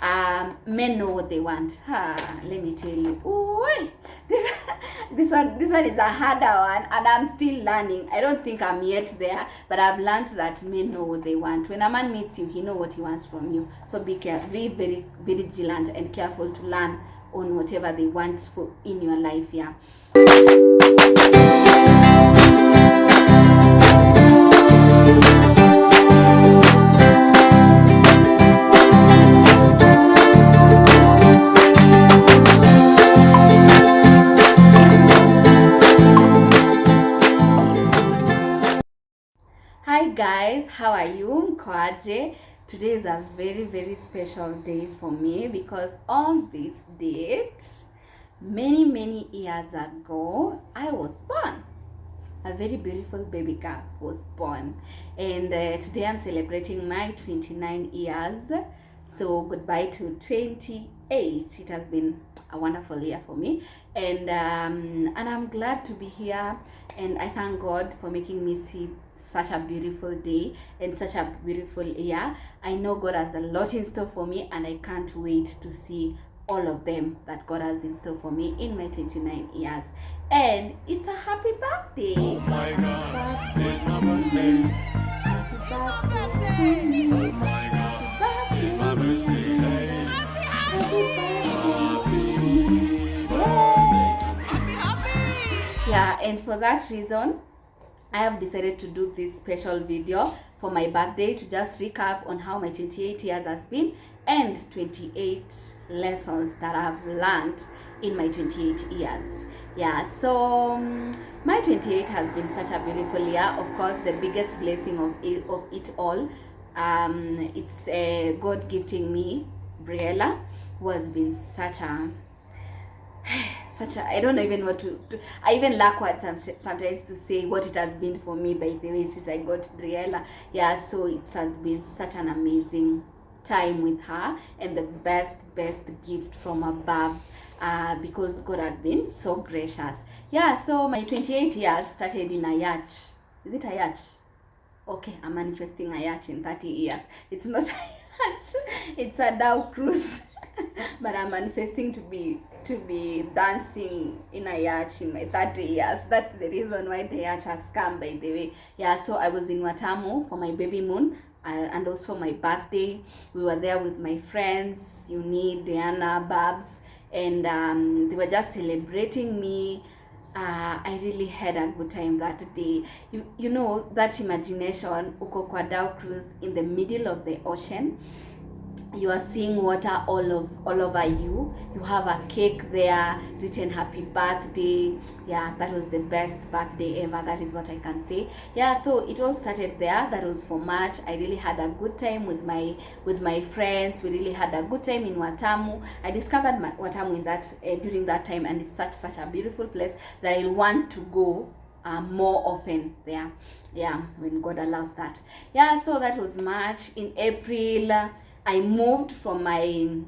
Men know what they want. Let me tell you. Ooh, this one is a harder one, and I'm still learning. I don't think I'm yet there, but I've learned that men know what they want. When a man meets you, he knows what he wants from you. So be careful, be very, very vigilant and careful to learn on whatever they want for in your life. Yeah. Hi guys, how are you? Mkoaje? Today is a very, very special day for me because on this date, many years ago, I was born. A very beautiful baby girl was born, and today I'm celebrating my 29 years. So goodbye to 28. It has been a wonderful year for me, and I'm glad to be here, and I thank God for making me see such a beautiful day and such a beautiful year. I know God has a lot in store for me, and I can't wait to see all of them that God has in store for me in my 29 years. And it's a happy birthday. Oh my God, it's my birthday. Happy birthday to me. Oh my God, it's my birthday. Happy birthday. Yeah, and for that reason, I have decided to do this special video for my birthday to just recap on how my 28 years has been and 28 lessons that I've learned in my 28 years. Yeah, so my 28 has been such a beautiful year. Of course, the biggest blessing of it all, it's God gifting me Briella, who has been such a I don't know even what to I even lack words sometimes to say what it has been for me, by the way, since I got Briella. Yeah, so it has been such an amazing time with her, and the best gift from above, because God has been so gracious. Yeah, so my 28 years started in a yacht. Is it a yacht? Okay, I'm manifesting a yacht in 30 years. It's not a yacht, it's a Dow cruise. But I'm manifesting to be dancing in a yacht in my 30 years. That's the reason why the yacht has come, by the way. Yeah, so I was in Watamu for my baby moon, and also my birthday. We were there with my friends, Uni, Diana, Babs, and they were just celebrating me. I really had a good time that day. You know that imagination, uko kwa Dow cruise in the middle of the ocean. You are seeing water all over you. You have a cake there written happy birthday. Yeah, that was the best birthday ever. That is what I can say. Yeah, so it all started there. That was for March. I really had a good time with my friends. We really had a good time in Watamu. I discovered Watamu in that during that time, and it's such a beautiful place that I want to go more often there. Yeah, when God allows that. Yeah, so that was March. In April, I moved from my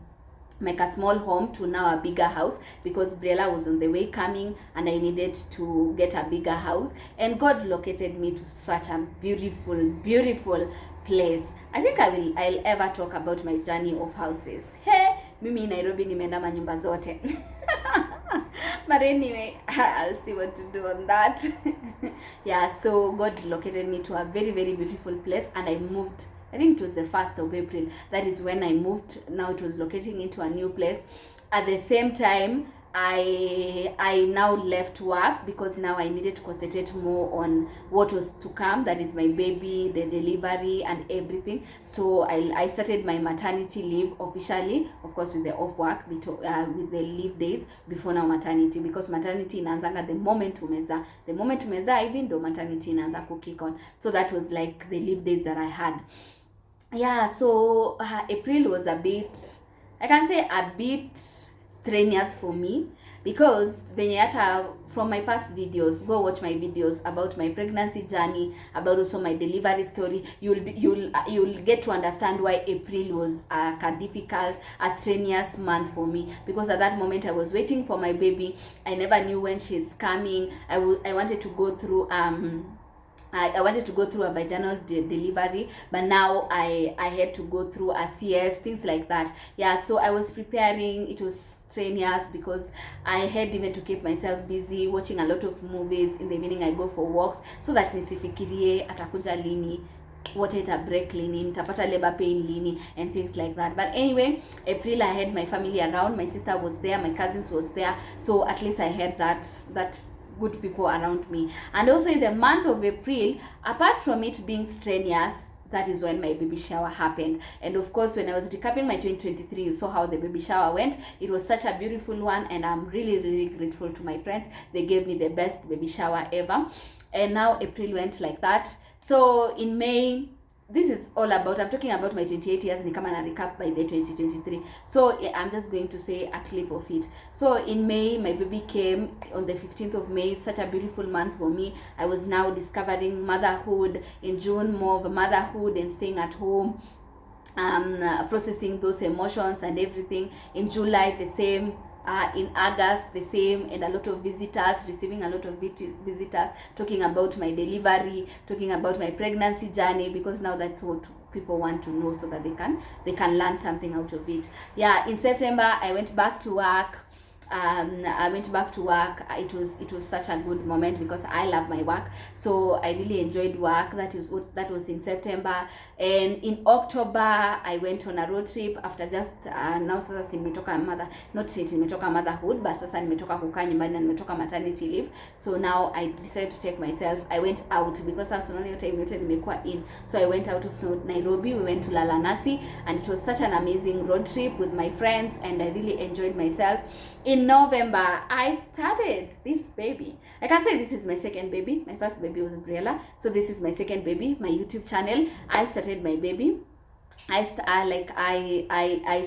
small home to now a bigger house because Briella was on the way coming, and I needed to get a bigger house, and God located me to such a beautiful place. I think I'll ever talk about my journey of houses. Hey, mimi Nairobi nimeenda manyumba zote. But anyway, I'll see what to do on that. Yeah, so God located me to a very beautiful place, and I moved. I think it was the 1st of April. That is when I moved. Now it was locating into a new place. At the same time, I now left work because now I needed to concentrate more on what was to come. That is my baby, the delivery, and everything. So I started my maternity leave officially, of course with the off work, with the leave days before now maternity, because maternity inaanzanga the moment umeza even though maternity inaanza kukick on. So that was like the leave days that I had. Yeah, so April was a bit strenuous for me, because venye hata from my past videos, go watch my videos about my pregnancy journey, about also my delivery story, you'll get to understand why April was a difficult, a strenuous month for me, because at that moment I was waiting for my baby. I never knew when she's coming. I wanted to go through I wanted to go through a vaginal delivery, but now I had to go through a CS, things like that. Yeah, so I was preparing. It was strenuous because I had even to keep myself busy watching a lot of movies. In the evening I go for walks so that nisifikirie atakuja lini, what ita break lini, nitapata labor pain lini, and things like that. But anyway, April I had my family around. My sister was there, my cousins was there, so at least I had that good people around me. And also in the month of April, apart from it being strenuous, that is when my baby shower happened. And of course, when I was recapping my 2023, you saw how the baby shower went. It was such a beautiful one, and I'm really grateful to my friends. They gave me the best baby shower ever. And now April went like that. So in May, this is all about, I'm talking about my 28 years, ni kama na recap by the 2023. So I'm just going to say a clip of it. So in May, my baby came on the 15th of May. Such a beautiful month for me. I was now discovering motherhood. In June, more of motherhood and staying at home, processing those emotions and everything. In July, the same. In August, the same, and a lot of visitors, receiving a lot of visitors, talking about my delivery, talking about my pregnancy journey, because now that's what people want to know, so that they can learn something out of it. Yeah, in September I went back to work. It was such a good moment because I love my work, so I really enjoyed work. That was in September. And in October I went on a road trip after just now sasa nimetoka motherhood, but sasa nimetoka kukaa nyumbani na nimetoka maternity leave. So now I decided to take myself, I went out because sasa unaona time yote nimekuwa in. So I went out of Nairobi. We went to Lalanasi, and it was such an amazing road trip with my friends, and I really enjoyed myself. In November, I started this baby. I can say this is my second baby. My first baby was Briella. So this is my second baby, my YouTube channel. I started my baby. I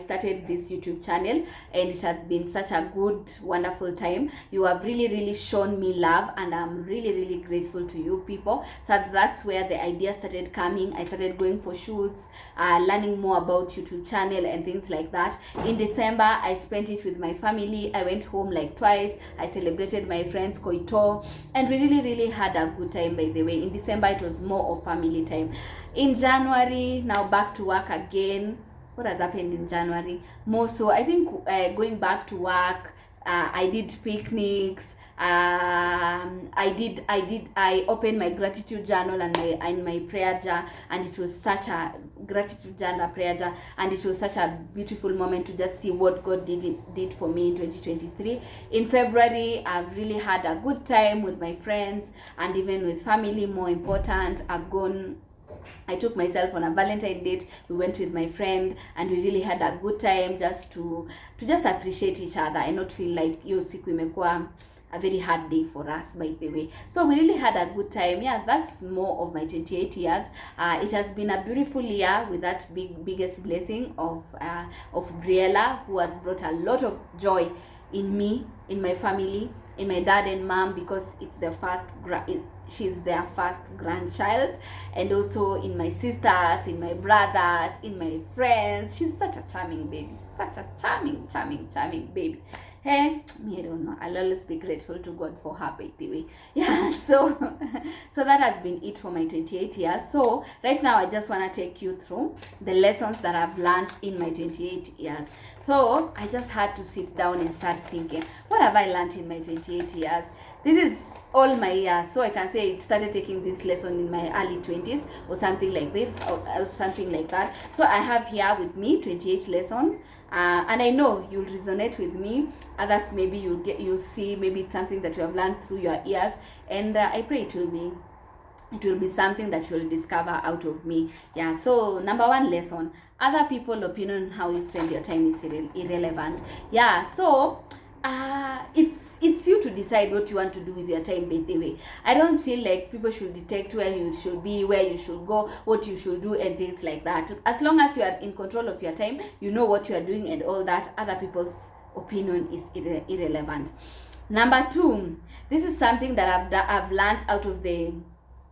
started this YouTube channel, and it has been such a good, wonderful time. You have really shown me love, and I'm really grateful to you people. So that's where the idea started coming. I started going for shoots, learning more about YouTube channel and things like that. In December, I spent it with my family. I went home like twice. I celebrated my friends Koito, and we really had a good time. By the way, in December it was more of family time. In January, now back to work again. What has happened in January? More so, I think going back to work, I did picnics. I opened my gratitude journal and my prayer jar, and it was such a gratitude journal, prayer jar, and it was such a beautiful moment to just see what God did for me in 2023. In February, I've really had a good time with my friends and even with family. More important, I took myself on a Valentine date. We went with my friend, and we really had a good time, just to just appreciate each other and not feel like hiyo siku imekuwa a very hard day for us, by the way. So we really had a good time. Yeah, that's more of my 28 years. It has been a beautiful year with that biggest blessing of Briella, who has brought a lot of joy in me, in my family, in my dad and mom, because it's the she's their first grandchild, and also in my sisters, in my brothers, in my friends. She's such a charming baby, such a charming baby. Hey, me, I don't know. I'll always be grateful to God for her, by the way. Yeah, so that has been it for my 28 years. So right now, I just want to take you through the lessons that I've learned in my 28 years. So I just had to sit down and start thinking, what have I learned in my 28 years? This is all my years, so I can say I started taking this lesson in my early 20s or something like this, or something like that. So I have here with me 28 lessons, and I know you'll resonate with me. Others maybe you'll see maybe it's something that you have learned through your ears, and I pray it will be something that you'll discover out of me. Yeah, so number one lesson: other people's opinion on how you spend your time is irrelevant. Yeah, so it's you to decide what you want to do with your time, by the way. I don't feel like people should detect where you should be, where you should go, what you should do, and things like that. As long as you are in control of your time, you know what you are doing and all that, other people's opinion is irrelevant. Number two, this is something that I've learned out of the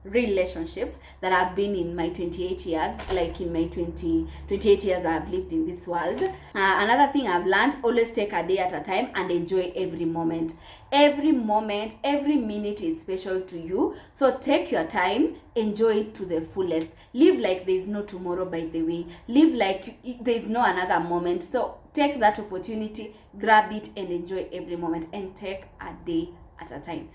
relationships that I've been in my 28 years, like in my 28 years I've lived in this world. Another thing I've learned, always take a day at a time and enjoy every moment. Every moment, every minute is special to you. So take your time, enjoy it to the fullest. Live like there's no tomorrow, by the way. Live like there's no another moment. So take that opportunity, grab it and enjoy every moment, and take a day at a time.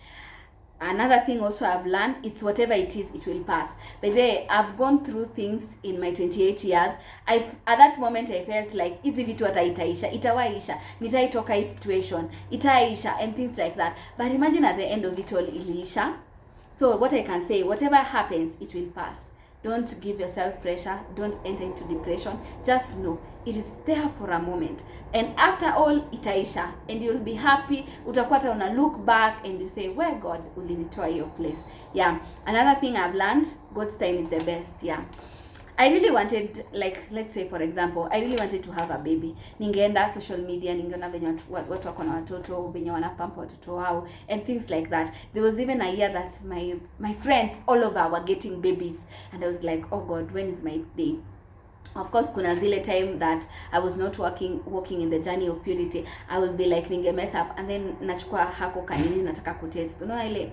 Another thing also I've learned, it's whatever it is, it will pass. By the way, I've gone through things in my 28 years. At that moment I felt like hizi vitu hata itawaisha, nitaitoka hii situation, itaisha and things like that. But imagine at the end of it all, iliisha. So what I can say, whatever happens, it will pass. Don't give yourself pressure. Don't enter into depression. Just know it is there for a moment, and after all itaisha, and you'll be happy. Utakuwa una look back and you say, where God ulinitoa your place. Yeah. Another thing I've learned, God's time is the best. Yeah. I really wanted, like, let's say for example, I really wanted to have a baby. Ningeenda social media, ningeona venye watu wako na watoto, venye wanapampa watoto wao and things like that. There was even a year that my friends all over were getting babies, and I was like, oh God, when is my day? Of course, kuna zile time that I was not walking in the journey of purity. I will be like, ninge mess up and then nachukua hako kanini nataka kutest. Unaona ile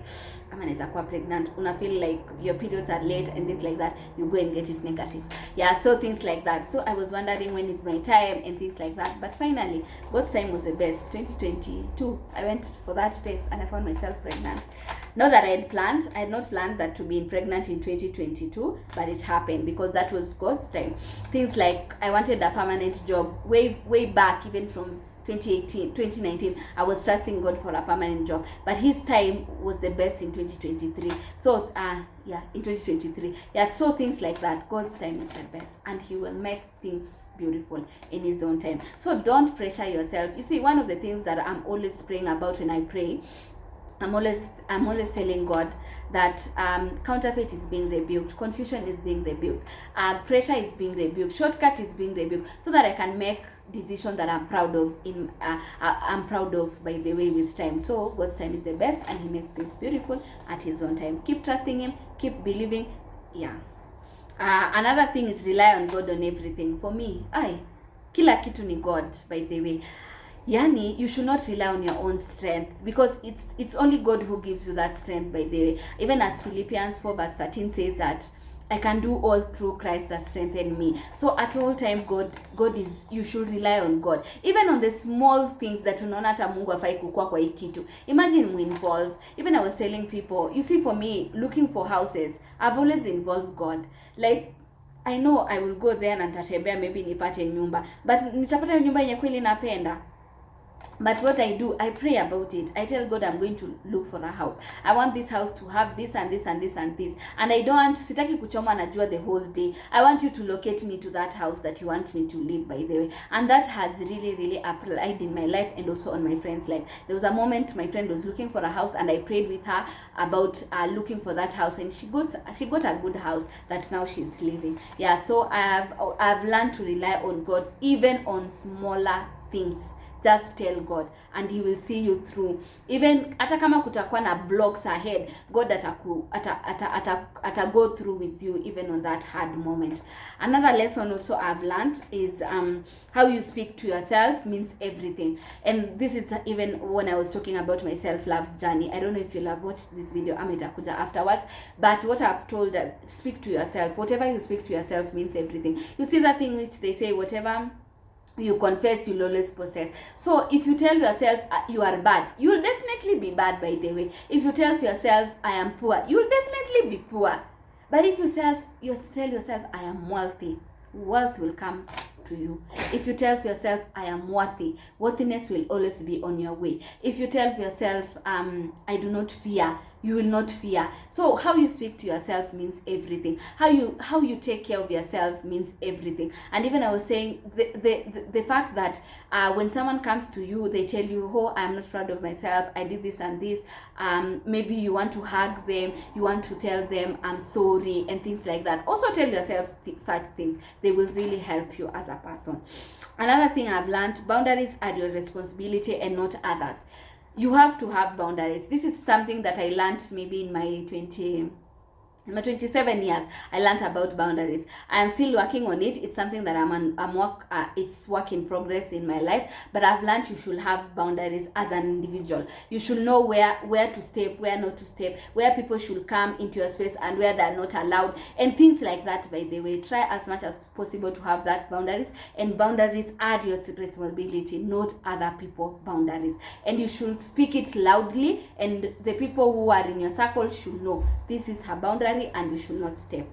ama naweza kuwa pregnant, una feel like your periods are late and things like that, you go and get it negative. Yeah, so things like that. So I was wondering when is my time and things like that. But finally, God's time was the best. 2022, I went for that test and I found myself pregnant. Not that I had not planned that to be pregnant in 2022, but it happened because that was God's time. Things like I wanted a permanent job way back, even from 2019, I was trusting God for a permanent job, but his time was the best in 2023. So in 2023, so things like that, God's time is the best, and he will make things beautiful in his own time. So don't pressure yourself. You see, one of the things that I'm always praying about when I pray, I'm always telling God that counterfeit is being rebuked, confusion is being rebuked, pressure is being rebuked, shortcut is being rebuked, so that I can make decisions that I'm proud of. I'm proud of, by the way, with time. So God's time is the best, and he makes things beautiful at his own time. Keep trusting him, keep believing. Yeah. Another thing is rely on God on everything. For me, kila kitu ni God, by the way. Yani, you should not rely on your own strength, because it's only God who gives you that strength, by the way. Even as Philippians 4 verse 13 says that I can do all through Christ that strengthens me. So at all time, God is, you should rely on God. Even on the small things that unaona hata Mungu afai kukua kwa hii kitu. Imagine we involve. Even I was telling people, you see, for me, looking for houses, I've always involved God. Like, I know I will go there na nitatembea, maybe nipate nyumba, but nitapata nyumba yenye kweli napenda. But what I do, I pray about it. I tell God I'm going to look for a house. I want this house to have this and this and this and this. And I don't, sitaki kuchoma najua the whole day. I want you to locate me to that house that you want me to live, by the way. And that has really, really applied in my life and also on my friend's life. There was a moment my friend was looking for a house, and I prayed with her about looking for that house, and she got a good house that now she's living. Yeah, so I've learned to rely on God even on smaller things. Just tell God and he will see you through. Even hata kama kutakuwa na blocks ahead, God ata go through with you even on that hard moment. Another lesson also I've learned is how you speak to yourself means everything. And this is even when I was talking about my self-love journey. I don't know if you'll have watched this video, ametakuja afterwards, but what I've told that speak to yourself. Whatever you speak to yourself means everything. You see that thing which they say, whatever you confess, you'll always possess. So if you tell yourself you are bad, you will definitely be bad, by the way. If you tell yourself I am poor, you will definitely be poor. But if you tell yourself I am wealthy, wealth will come to you. If you tell yourself I am worthy, worthiness will always be on your way. If you tell yourself I do not fear, you will not fear. So how you speak to yourself means everything. How you take care of yourself means everything. And even I was saying the fact that when someone comes to you, they tell you, oh, I'm not proud of myself, I did this and this, maybe you want to hug them, you want to tell them I'm sorry and things like that. Also tell yourself such things. They will really help you as a person. Another thing I've learned, boundaries are your responsibility and not others. You have to have boundaries. This is something that I learned maybe in my In my 27 years, I learned about boundaries. I am still working on it. It's something that it's work in progress in my life. But I've learned you should have boundaries as an individual. You should know where to step, where not to step, where people should come into your space and where they're not allowed, and things like that. By the way, try as much as possible to have that boundaries. And boundaries are your responsibility, not other people's boundaries. And you should speak it loudly, and the people who are in your circle should know this is her boundary and we should not step.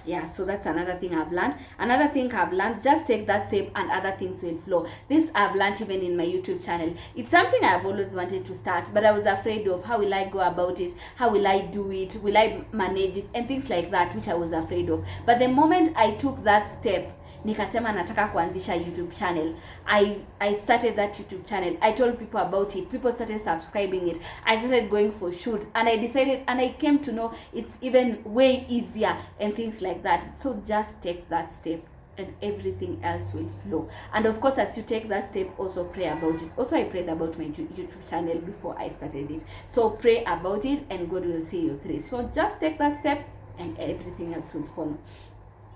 Yeah, so that's another thing I've learned. Another thing I've learned, just take that step and other things will flow. This I've learned even in my YouTube channel. It's something I've always wanted to start, but I was afraid of how will I go about it, how will I do it, will I manage it, and things like that, which I was afraid of. But the moment I took that step, nikasema nataka kuanzisha YouTube channel, I started that YouTube channel. I told people about it. People started subscribing it. I started going for shoot, and I decided, and I came to know it's even way easier and things like that. So just take that step and everything else will flow. And of course, as you take that step, also pray about it. Also, I prayed about my YouTube channel before I started it. So pray about it and God will see you through. So just take that step and everything else will follow.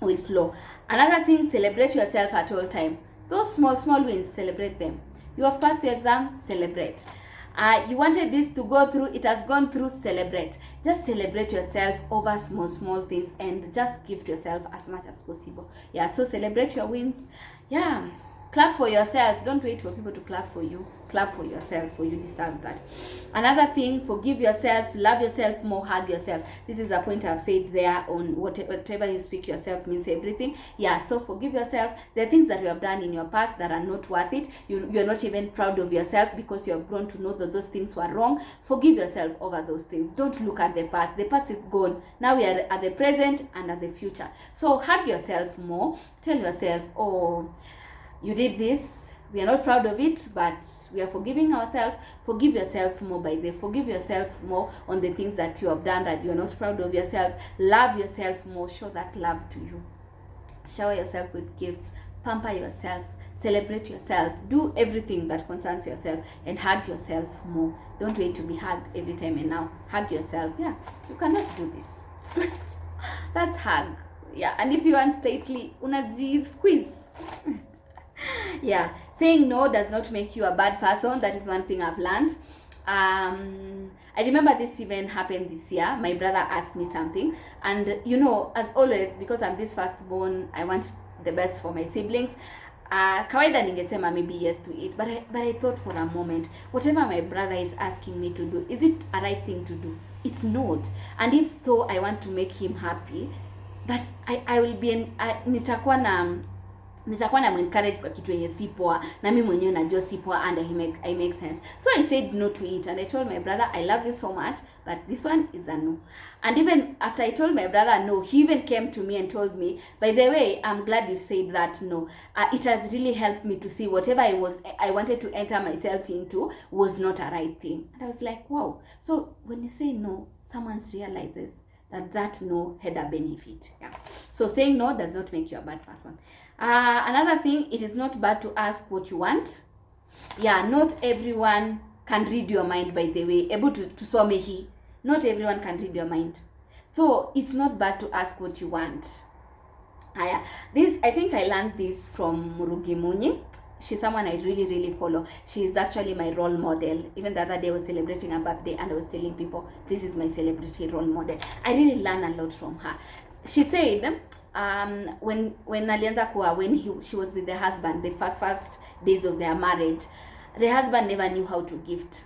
Will flow. Another thing, celebrate yourself at all time. Those small wins, celebrate them. Your first exam, celebrate. You wanted this to go through, it has gone through, celebrate. Just celebrate yourself over small things and just give to yourself as much as possible. Yeah, so celebrate your wins. Yeah, clap for yourself. Don't wait for people to clap for you. Clap for yourself, for you deserve that. Another thing, forgive yourself, love yourself more, hug yourself. This is a point I've said there on whatever you speak yourself means everything. Yeah, so forgive yourself. There are things that you have done in your past that are not worth it. You're not even proud of yourself because you have grown to know that those things were wrong. Forgive yourself over those things. Don't look at the past. The past is gone. Now we are at the present and at the future. So hug yourself more. Tell yourself, oh, you did this. We are not proud of it, but we are forgiving ourselves. Forgive yourself more by the forgive yourself more on the things that you have done that you are not proud of yourself. Love yourself more. Show that love to you. Shower yourself with gifts. Pamper yourself. Celebrate yourself. Do everything that concerns yourself and hug yourself more. Don't wait to be hugged every time and now. Hug yourself. Yeah, you cannot do this. That's hug. Yeah, and if you want tightly, unaji squeeze. Yeah, saying no does not make you a bad person. That is one thing I've learned. I remember this even happened this year. My brother asked me something, and you know, as always, because I'm this firstborn, I want the best for my siblings. Kawaida ningesema maybe yes to it, but I thought for a moment, whatever my brother is asking me to do, is it a right thing to do? It's not. And if though I want to make him happy, but I will be nitakuwa na encourage kwa kitu yenye si poa na mimi mwenyewe najua si poa and I make sense. So I said no to it and I told my brother, I love you so much, but this one is a no. And even after I told my brother no, he even came to me and told me, by the way, I'm glad you said that no. It has really helped me to see whatever I wanted to enter myself into was not a right thing. And I was like, wow. So when you say no, someone realizes that no had a benefit. Yeah. So saying no does not make you a bad person. Another thing, it is not bad to ask what you want. Yeah, not everyone can read your mind, by the way. Able to some he. Not everyone can read your mind. So it's not bad to ask what you want. I think I learned this from Murugi Munyi. She's someone I really follow. She is actually my role model. Even the other day I was celebrating her birthday and I was telling people, this is my celebrity role model. I really learn a lot from her. She said, when alianza kuwa, when she was with the husband, the first days of their marriage, the husband never knew how to gift.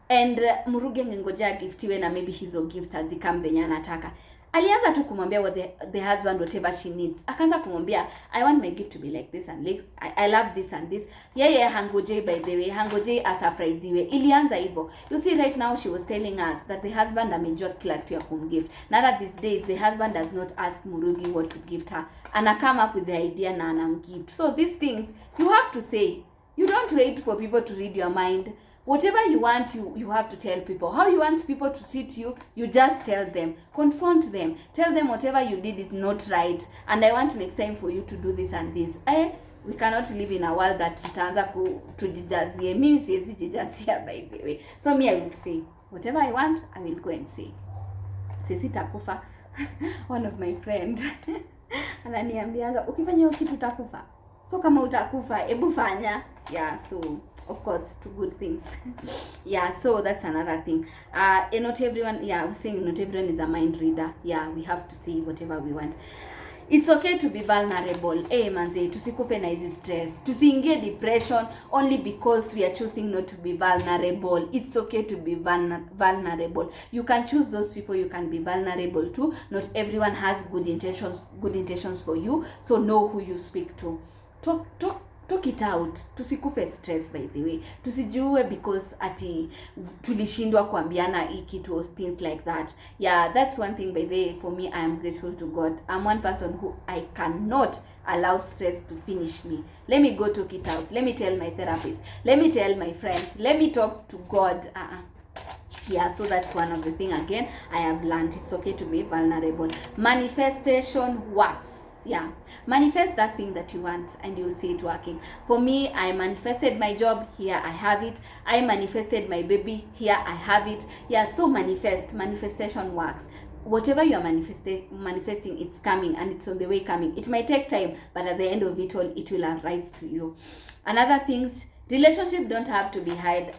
And Murugi ngengojea giftiwe na maybe hizo gift hazikam venye anataka. Alianza tu kumwambia what the husband whatever she needs. Akaanza kumwambia, I want my gift to be like this and like I love this and this. Yeye hangojei, by the way, hangojei asurpriseiwe. Ilianza hivyo. You see, right now she was telling us that the husband amejua kila kitu ya kumgift. Now that these days the husband does not ask Murugi what to gift her. Ana come up with the idea na anamgift. So these things you have to say. You don't wait for people to read your mind. Whatever you want, you have to tell people. How you want people to treat you, you just tell them. Confront them. Tell them whatever you did is not right. And I want next time for you to do this and this. We cannot live in a world that tutaanza tujijazie. Mimi siwezi jijazia, by the way. So me, I will say, whatever I want, I will go and say. Sisi takufa. one of my friend ananiambianga ukifanya hiyo kitu utakufa, so kama utakufa hebu fanya. Yeah, so of course to good things. Yeah, so that's another thing. And not everyone, yeah, I was saying not everyone is a mind reader. Yeah, we have to see whatever we want. It's okay to be vulnerable. Manze, tusikufe na hizi stress. Tusiingie depression only because we are choosing not to be vulnerable. It's okay to be vulnerable. You can choose those people you can be vulnerable to. Not everyone has good intentions for you. So know who you speak to. Talk it out. Tusikufe stress, by the way. Tusijiue because ati tulishindwa kuambiana hii kitu, things like that. Yeah, that's one thing, by the way. For me, I am grateful to God. I'm one person who I cannot allow stress to finish me. Let me go talk it out. Let me tell my therapist. Let me tell my friends. Let me talk to God. Yeah, so that's one of the thing again I have learned. It's okay to be vulnerable. Manifestation works. Yeah, manifest that thing that you want and you'll see it working. For me, I manifested my job, here I have it. I manifested my baby, here I have it. Yeah, so manifestation works. Whatever you are manifesting, it's coming, and it's on the way coming. It might take time, but at the end of it all, it will arrive to you. Another things, relationship don't have to be hard.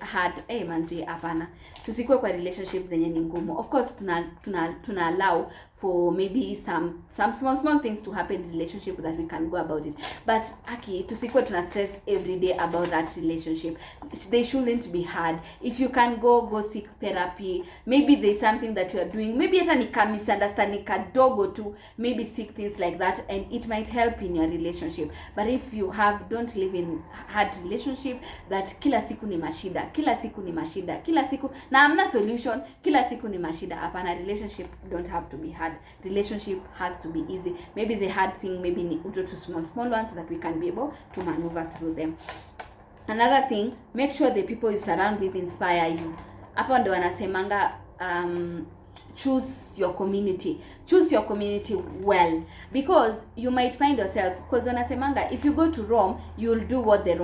Manzi, hapana. Tusikue kwa relationships zenye ni ngumu. Of course, tuna allow for maybe some small things to happen in relationship that we can go about it. But tusikue tuna stress every day about that relationship. They shouldn't be hard. If you can go seek therapy. Maybe there's something that you are doing. Maybe hata nika misunderstanding kadogo tu. Maybe seek things like that, and it might help in your relationship. But if you don't live in hard relationship that kila siku ni mashida, kila siku na hamna solution, kila siku ni mashida. Hapana, relationship don't have to be hard. Relationship has to be easy. Maybe the hard thing, maybe ni uto to small ones that we can be able to maneuver through them. Another thing, make sure the people you surround with inspire you. Hapo ndo wanasemanga choose your community well, because you might find yourself, because wanasemanga if you go to Rome, you'll do what the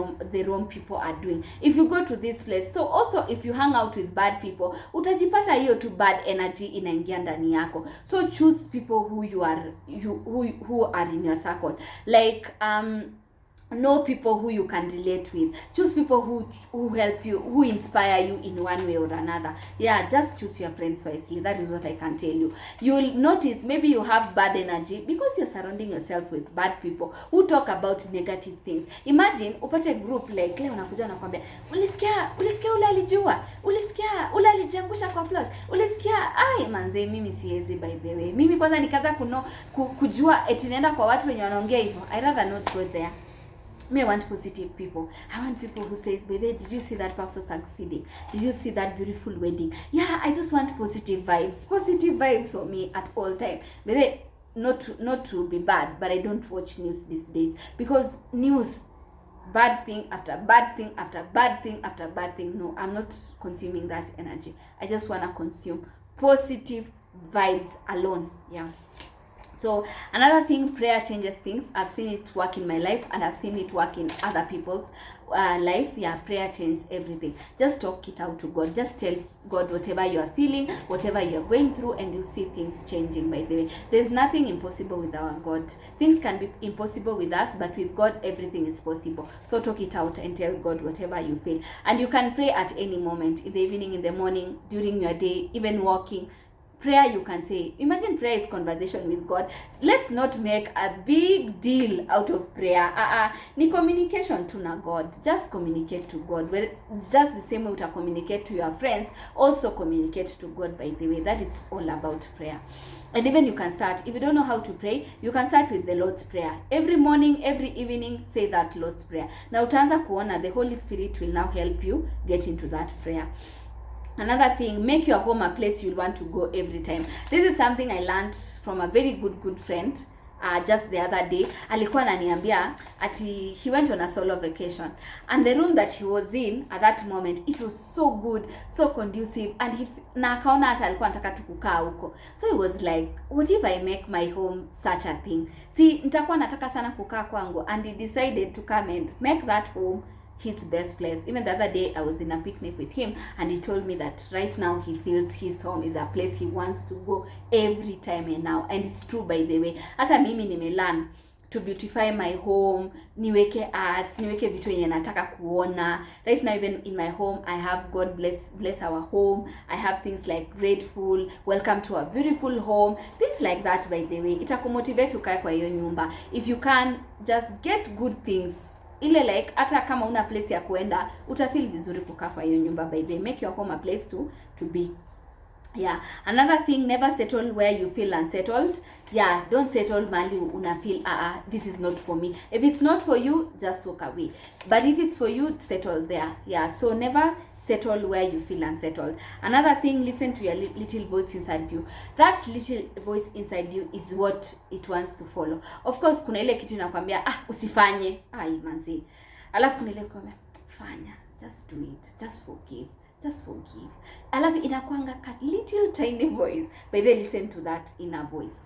Rome people are doing. If you go to this place, so also if you hang out with bad people, utajipata hiyo tu bad energy inaingia ndani yako. So choose people who are in your circle, like know people who you can relate with. Choose people who help you, who inspire you in one way or another. Yeah, just choose your friends wisely. That is what I can tell you. You will notice maybe you have bad energy because you're surrounding yourself with bad people who talk about negative things. Imagine upate group like leo unakuja nakwambia, ulisikia ule alijua, ulisikia ule alijiangusha kwa plot, ulisikia manze, mimi siwezi, by the way. Mimi kwanza nikaanza kujua eti naenda kwa watu wenye wanaongea hivyo. I rather not go there. I want positive people. I want people who says, baby, did you see that person succeeding? Did you see that beautiful wedding? Yeah, I just want positive vibes. Positive vibes for me at all time. Baby, not to be bad, but I don't watch news these days. Because news, bad thing after bad thing after bad thing after bad thing. No, I'm not consuming that energy. I just want to consume positive vibes alone. Yeah. So another thing, prayer changes things. I've seen it work in my life, and I've seen it work in other people's life. Yeah, prayer changes everything. Just talk it out to God. Just tell God whatever you are feeling, whatever you are going through, and you'll see things changing, by the way. There's nothing impossible with our God. Things can be impossible with us, but with God, everything is possible. So talk it out and tell God whatever you feel. And you can pray at any moment, in the evening, in the morning, during your day, even walking. Prayer you can say. Imagine prayer is conversation with God. Let's not make a big deal out of prayer. Ni communication to na God. Just communicate to God. Well, just the same way you communicate to your friends, also communicate to God, by the way. That is all about prayer. And even you can start, if you don't know how to pray, you can start with the Lord's Prayer. Every morning, every evening, say that Lord's Prayer. Now utaanza kuona the Holy Spirit will now help you get into that prayer. Another thing, make your home a place you'll want to go every time. This is something I learned from a very good friend just the other day. Alikuwa ananiambia ati he went on a solo vacation, and the room that he was in at that moment, it was so good, so conducive, and na akaona hata alikuwa anataka tu kukaa huko. So he was like, what if I make my home such a thing? See, nitakuwa nataka sana kukaa kwangu, and he decided to come and make that home his best place. Even the other day I was in a picnic with him, and he told me that right now he feels his home is a place he wants to go every time and now. And it's true, by the way. Hata mimi nimelearn to beautify my home, niweke arts, niweke vitu yenye nataka kuona. Right now, even in my home, I have God bless our home. I have things like grateful, welcome to a beautiful home, things like that. By the way, itakumotivate ukae kwa hiyo nyumba. If you can just get good things, ile like hata kama una place ya kuenda, utafeel vizuri kukaa kwa hiyo nyumba. By the way, make your home a place to be. Yeah, another thing, never settle where you feel unsettled. Yeah, don't settle mali una feel this is not for me. If it's not for you, just walk away. But if it's for you, settle there. Yeah, so never settle where you feel unsettled. Another thing, listen to your little voice inside you. That little voice inside you is what it wants to follow. Of course, kuna ile kitu inakwambia usifanye, manzi. Alafu kuna ile kwambia fanya, just do it, just forgive. Just forgive. Alafu inakwanga kat little tiny voice. By the way, listen to that inner voice,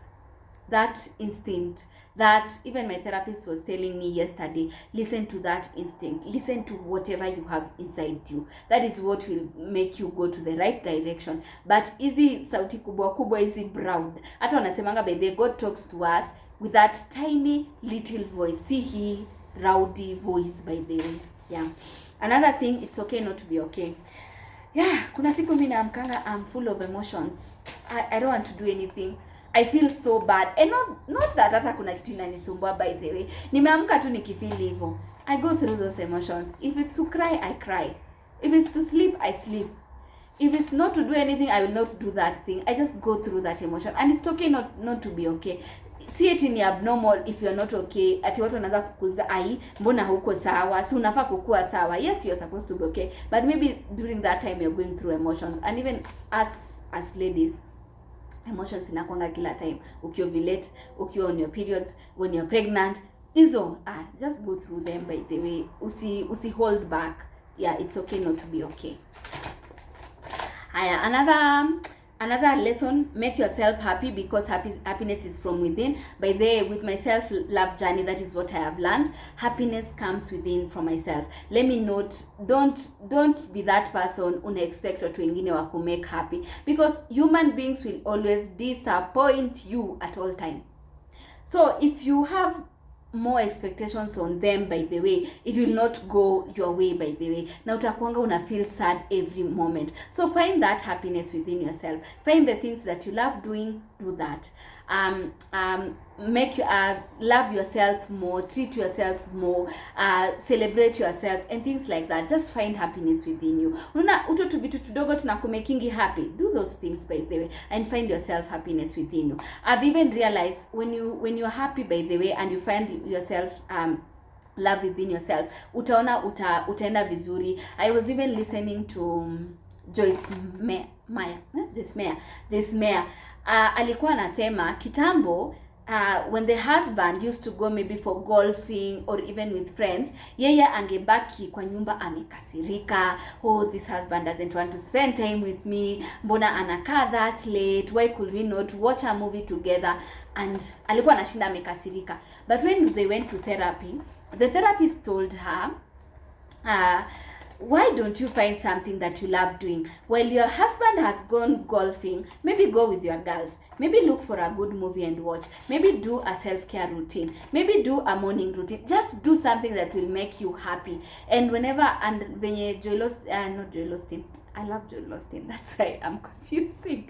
that instinct, that even my therapist was telling me yesterday, listen to that instinct, listen to whatever you have inside you. That is what will make you go to the right direction. But easy sauti kubwa kubwa, easy brown. Hata wanasemanga by the way, God talks to us with that tiny little voice. See he rowdy voice, by the way. Yeah. Another thing, it's okay not to be okay. Yeah, kuna siku mimi naamkanga I'm full of emotions. I don't want to do anything. I feel so bad. And not that hata kuna kitu inanisumbua, by the way. Nimeamka tu nikifeel hivyo. I go through those emotions. If it's to cry, I cry. If it's to sleep, I sleep. If it's not to do anything, I will not do that thing. I just go through that emotion. And it's okay not to be okay. See it in abnormal if you're not okay. Ati watu wanaanza kukuuliza mbona huko sawa? Si unafaa kukua sawa. Yes, you're supposed to be okay. But maybe during that time you're going through emotions. And even as ladies, emotions inakwanga kila time. Ukiovulate, ukiwa on your periods, when you're pregnant, hizo just go through them, by the way. Usi hold back. Yeah, it's okay not to be okay. Another lesson, make yourself happy, because happiness is from within. By the way, with my self-love journey, that is what I have learned. Happiness comes within from myself. Let me note, don't be that person una-expect watu wengine wa kumake happy, because human beings will always disappoint you at all time. So if you have more expectations on them, by the way, it will not go your way, by the way. Na utakuanga una feel sad every moment. So find that happiness within yourself. Find the things that you love doing, do that. Make you love yourself more, treat yourself more, celebrate yourself and things like that. Just find happiness within you. Unaona utoto vitu tudogo tunakumakingi happy. Do those things, by the way, and find yourself happiness within you. I've even realized when you're happy, by the way, and you find yourself love within yourself, utaona utaenda vizuri. I was even listening to Joyce Meyer. Alikuwa anasema kitambo, when the husband used to go maybe for golfing or even with friends, yeye angebaki kwa nyumba amekasirika. This husband doesn't want to spend time with me. Mbona anakaa that late? Why could we not watch a movie together? And alikuwa anashinda amekasirika. But when they went to therapy, the therapist told her, why don't you find something that you love doing? While your husband has gone golfing, maybe go with your girls. Maybe look for a good movie and watch. Maybe do a self-care routine. Maybe do a morning routine. Just do something that will make you happy. And whenever, and venye I love Joel Austin. That's why I'm confusing.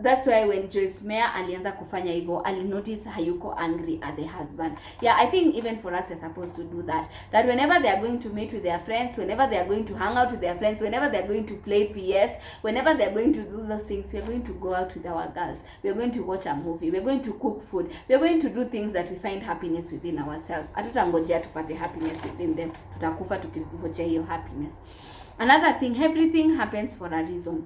That's why when Joyce Meyer alianza kufanya hivyo, Ali notice hayuko angry at the husband. Yeah, I think even for us, we're supposed to do that. That whenever they are going to meet with their friends, whenever they are going to hang out with their friends, whenever they are going to play PS, whenever they are going to do those things, we are going to go out with our girls. We are going to watch a movie. We are going to cook food. We are going to do things that we find happiness within ourselves. Hatutangojea tupate happiness within them. Tutakufa tukingojea hiyo happiness. Another thing, everything happens for a reason.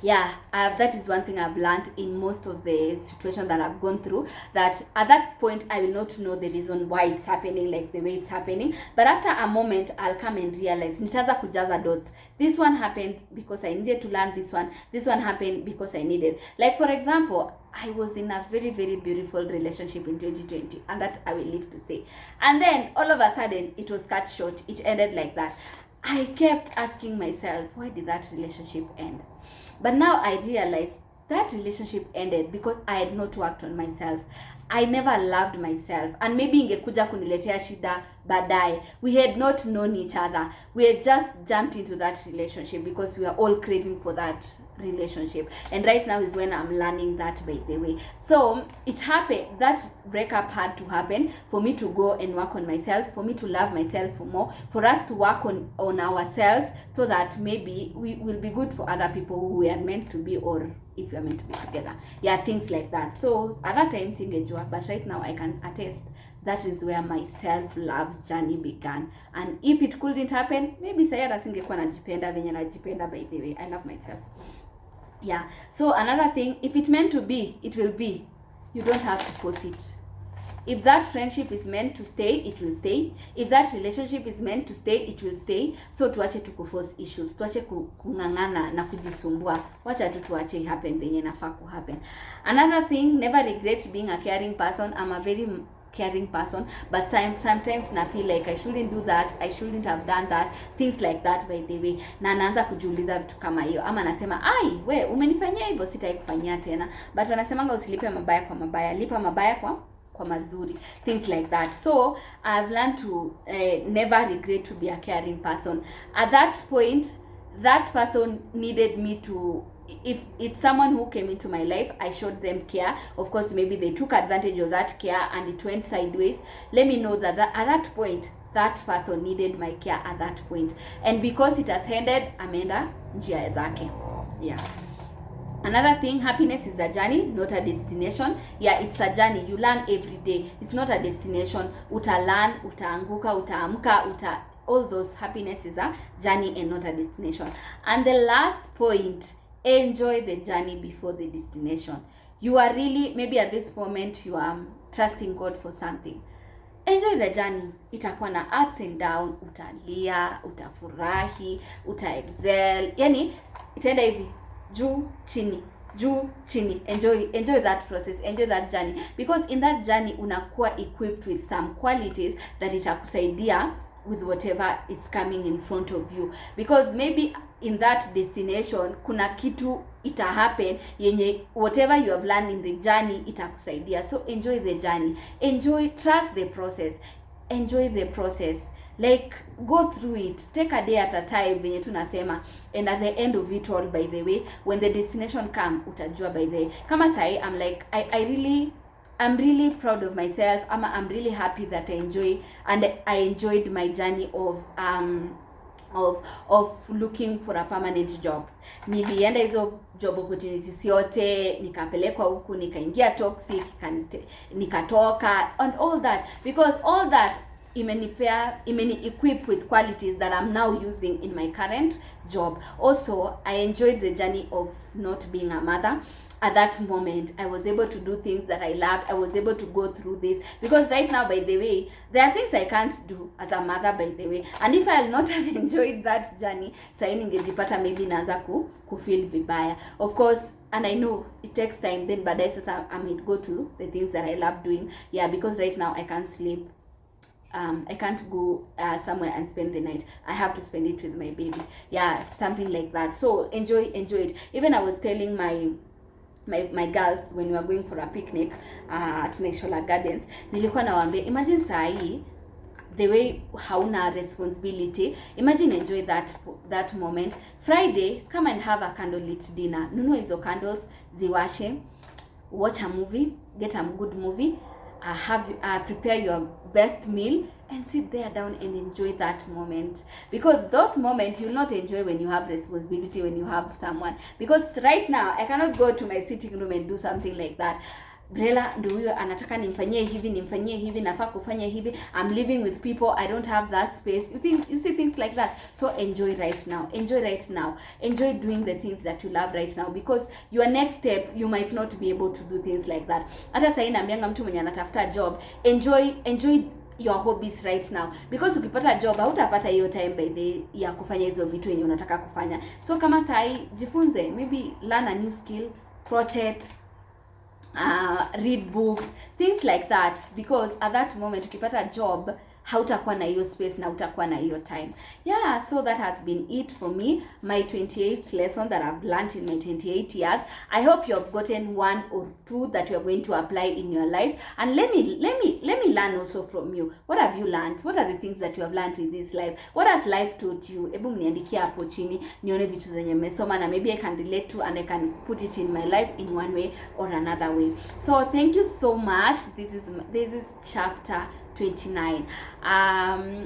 Yeah, that is one thing I've learned in most of the situations that I've gone through, that at that point I will not know the reason why it's happening like the way it's happening, but after a moment I'll come and realize, nitaanza kujaza dots. This one happened because I needed to learn this one. This one happened because I needed. Like for example, I was in a very, very beautiful relationship in 2020, and that I will live to say. And then all of a sudden, it was cut short. It ended like that. I kept asking myself, why did that relationship end? But now I realized that relationship ended because I had not worked on myself. I never loved myself, and maybe ingekuja kuniletea shida baadaye. We had not known each other. We had just jumped into that relationship because we are all craving for that relationship, and right now is when I'm learning that, by the way. So it happened, that breakup had to happen for me to go and work on myself, for me to love myself more, for us to work on ourselves, so that maybe we will be good for other people who we are meant to be, or if we are meant to be together. Yeah, things like that. So at that time singejua, but right now I can attest that is where my self-love journey began. And if it couldn't happen, maybe sayara singekuwa najipenda venye najipenda. By the way, I love myself. Yeah. So another thing, if it meant to be, it will be. You don't have to force it. If that friendship is meant to stay, it will stay. If that relationship is meant to stay, it will stay. So tuache tu kuforce issues, tuache kungangana na kujisumbua. Wacha tu tuache happen venye nafaa ku happen. Another thing, never regret being a caring person. I'm a very caring person, but sometimes na feel like I shouldn't do that, I shouldn't have done that, things like that, by the way. Na naanza kujiuliza vitu kama hiyo, ama nasema ai we umenifanyia hivyo, sitaikufanyia tena. But wanasemanga usilipe mabaya kwa mabaya, lipa mabaya kwa mazuri, things like that. So I've learned to never regret to be a caring person. At that point, that person needed me to, if it's someone who came into my life, I showed them care. Of course, maybe they took advantage of that care and it went sideways. Let me know that at that point, that person needed my care at that point. And because it has ended, ameenda njia zake. Yeah. Another thing, happiness is a journey, not a destination. Yeah, it's a journey. You learn every day. It's not a destination. Learn, utaanguka, utaamka, all those. Happiness is a journey and not a destination. And the last point, enjoy the journey before the destination. You are really, maybe at this moment, you are trusting God for something. Enjoy the journey. Itakuwa na ups and downs, utalia, utafurahi, utaexcel. Yani, itaenda hivi, juu chini. Enjoy that process, enjoy that journey, because in that journey unakuwa equipped with some qualities that itakusaidia with whatever is coming in front of you, because maybe in that destination kuna kitu ita happen yenye whatever you have learned in the journey itakusaidia. So enjoy the journey, trust the process, enjoy the process, like go through it, take a day at a time venye tunasema, and at the end of it all, by the way, when the destination come utajua. By the way, kama sai I'm like I'm really proud of myself. I'm really happy that I enjoyed my journey of looking for a permanent job. Nilienda hizo job opportunities yote, nikapelekwa huku, nikaingia toxic, nikatoka, and all that, because all that imeni equip with qualities that I'm now using in my current job. Also, I enjoyed the journey of not being a mother. At that moment, I was able to do things that I loved. I was able to go through this, because right now, by the way, there are things I can't do as a mother, by the way. And if I'll not have enjoyed that journey, sai ningejipata maybe naanza kufeel vibaya. Of course, and I know it takes time, then baadaye sasa I might go to the things that I love doing. Yeah, because right now I can't sleep. I can't go somewhere and spend the night. I have to spend it with my baby. Yeah, something like that. So enjoy it. Even I was telling my girls when we were going for a picnic at National Gardens, nilikuwa nawaambia, imagine sahi the way hauna responsibility, imagine enjoy that moment. Friday, come and have a candlelit dinner. Nunua hizo candles, ziwashe, watch a movie, get a good movie, prepare your best meal, and sit there down and enjoy that moment. Because those moments you'll not enjoy when you have responsibility, when you have someone. Because right now I cannot go to my sitting room and do something like that. Brela ndio huyo anataka nimfanyie hivi, nafaa kufanya hivi. I'm living with people, I don't have that space. You see things like that. So enjoy right now. Enjoy doing the things that you love right now, because your next step you might not be able to do things like that. Hata sasa naambianga mtu mwenye anatafuta job, enjoy your hobbies right now, because ukipata job hautapata hiyo time by the ya kufanya hizo vitu yenye unataka kufanya. So kama sai jifunze, maybe learn a new skill, project, read books, things like that, because at that moment ukipata job hautakuwa na hiyo space na utakuwa na hiyo time. Yeah, so that has been it for me, my 28th lesson that I've learned in my 28 years. I hope you have gotten one or two that you are going to apply in your life, and let me learn also from you. What have you learned? What are the things that you have learned with this life? What has life taught you? Hebu mniandikia hapo chini nione vitu zenye mmesoma na maybe I can relate to and I can put it in my life in one way or another way. So thank you so much. This is chapter 29.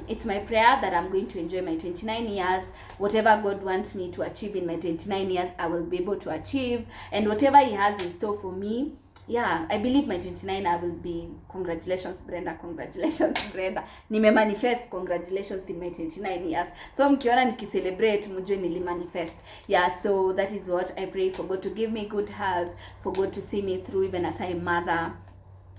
It's my prayer that I'm going to enjoy my 29 years. Whatever God wants me to achieve in my 29 years, I will be able to achieve, and whatever He has in store for me, yeah, I believe my 29 I will be, congratulations Brenda, congratulations Brenda, nime manifest, congratulations in my 29 years. So mkiona nikicelebrate mjue nili manifest. Yeah, so that is what I pray, for God to give me good health, for God to see me through even as a mother,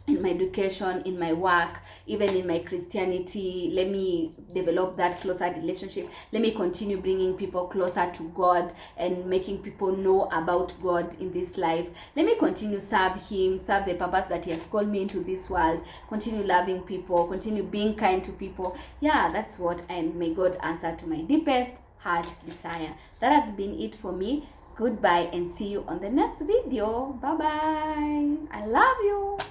in my education, in my work, even in my Christianity. Let me develop that closer relationship. Let me continue bringing people closer to God and making people know about God in this life. Let me continue serve Him, serve the purpose that He has called me into this world, continue loving people, continue being kind to people. Yeah, that's what, and may God answer to my deepest heart desire. That has been it for me. Goodbye and see you on the next video. Bye bye. I love you.